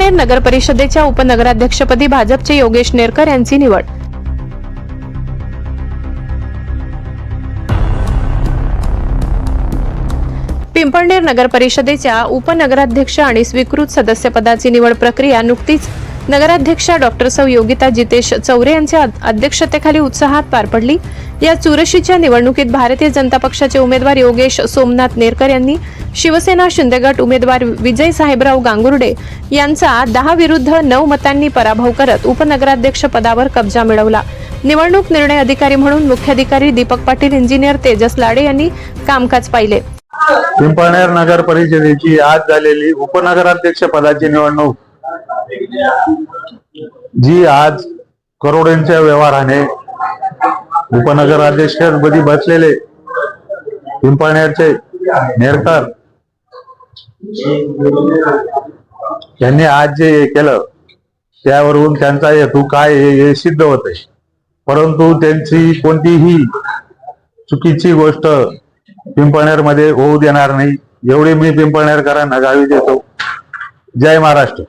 पिंपळनेर नगर परिषदेच्या उपनगराध्यक्षपदी भाजपचे योगेश नेरकर यांची निवड। पिंपळनेर नगर परिषदेच्या उपनगराध्यक्ष आणि स्वीकृत सदस्यपदाची निवड प्रक्रिया नुकतीच नगराध्यक्षा डॉक्टर सौ योगिता जितेश चौरे यांच्या अध्यक्षतेखाली उत्साहात पार पडली। या चुरशीच्या निवडणुकीत भारतीय जनता पक्षाचे उमेदवार योगेश सोमनाथ नेरकर यांनी शिवसेना शिंदे गट उमेदवार विजय साहेबराव गांगुर्डे यांचा 10 विरुद्ध 9 मतांनी पराभव करत उपनगराध्यक्ष पदावर कब्जा मिळवला। निवडणूक निर्णय अधिकारी म्हणून मुख्याधिकारी दीपक पाटील, इंजिनियर तेजस लाडे यांनी कामकाज पाहिले। पिंपळनेर नगर परिषदेची आज झालेली उपनगराध्यक्ष पदाची निवडणूक जी आज करोडोंच्या व्यवहाराने उपनगराध्यक्षपदी बसलेले पिंपळनेरचे नेरकर यांनी आज जे केलं त्यावरून त्यांचा हेतू काय हे सिद्ध होत आहे। परंतु त्यांची कोणतीही चुकीची गोष्ट पिंपळनेर मध्ये होऊ देणार नाही एवढे मी पिंपळनेरकरांना ग्वाही देतो। जय महाराष्ट्र।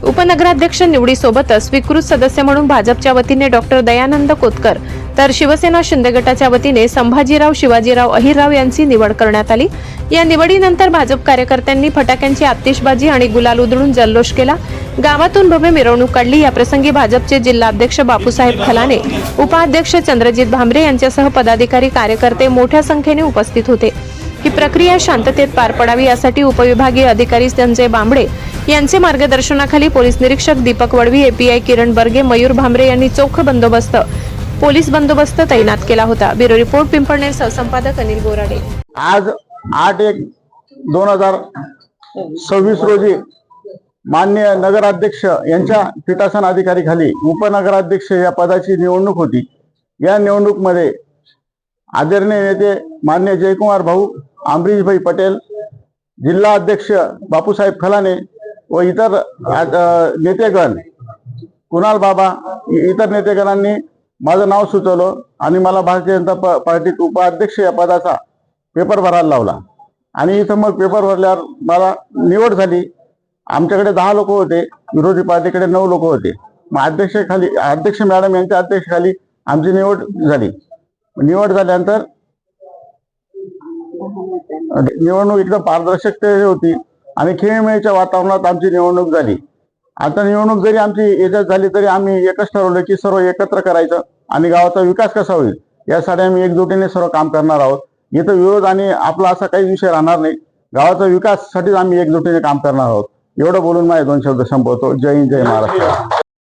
उपनगराध्यक्ष निवडीसोबतच स्वीकृत सदस्य म्हणून भाजपच्या वतीने डॉक्टर दयानंद कोतकर तर शिवसेना शिंदे गटाच्या वतीने संभाजीराव शिवाजीराव अहिरराव यांची निवड करण्यात आली। या निवडीनंतर भाजप कार्यकर्त्यांनी फटाक्यांची आतिषबाजी आणि गुलाल उधळून जल्लोष केला। गावातून भव्य मिरवणूक काढली। या प्रसंगी भाजपचे जिल्हाध्यक्ष बापूसाहेब खलाने, उपाध्यक्ष चंद्रजित भांबरे यांच्यासह पदाधिकारी कार्यकर्ते मोठ्या संख्येने उपस्थित होते। ही प्रक्रिया शांततेत पार पडावी यासाठी उपविभागीय अधिकारी संजय बांबडे यांचे मार्गदर्शनाखाली पोलीस निरीक्षक दीपक वडवी, एपीआय किरण बर्गे, मयूर भांबरे यांनी चोख पोलीस बंदोबस्त तैनात केला होता। Bureau report, Pimpalner. सहसंपादक अनिल बोराडे। आज 8/1/2026 रोजी माननीय नगराध्यक्ष यांच्या पीठासन अधिकारी खाली उपनगराध्यक्ष या पदाची निवडणूक होती। या निवडणूकमध्ये आदरणीय नेते माननीय जयकुमार भाऊ, अमरीशभाई पटेल, जिल्हा अध्यक्ष बापूसाहेब खलाने व इतर नेतेगण, कुणाल बाबा, इतर नेतेगणांनी माझं नाव सुचवलं आणि मला भारतीय जनता पार्टीत उपाध्यक्ष या पदाचा पेपर भरायला लावला आणि इथं मग पेपर भरल्यावर मला निवड झाली। आमच्याकडे 10 लोक होते, विरोधी पार्टीकडे 9 लोक होते। मग अध्यक्ष मॅडम यांच्या अध्यक्षतेखाली आमची निवड झाली। निवड झाल्यानंतर निवडणूक एकदम पारदर्शकते होती आणि खेळीमेळीच्या वातावरणात आमची निवडणूक झाली। आता निवडणूक जरी आमची याच्यात झाली तरी आम्ही एकच ठरवलं की सर्व एकत्र करायचं आणि गावाचा विकास कसा होईल यासाठी आम्ही एकजुटीने सर्व काम करणार आहोत। इथं विरोध आणि आपला असा काही विषय राहणार नाही। गावाचा विकासासाठी आम्ही एकजुटीने काम करणार आहोत। एवढं बोलून माझे 2 शब्द संपवतो। जय हिंद, जय महाराष्ट्र।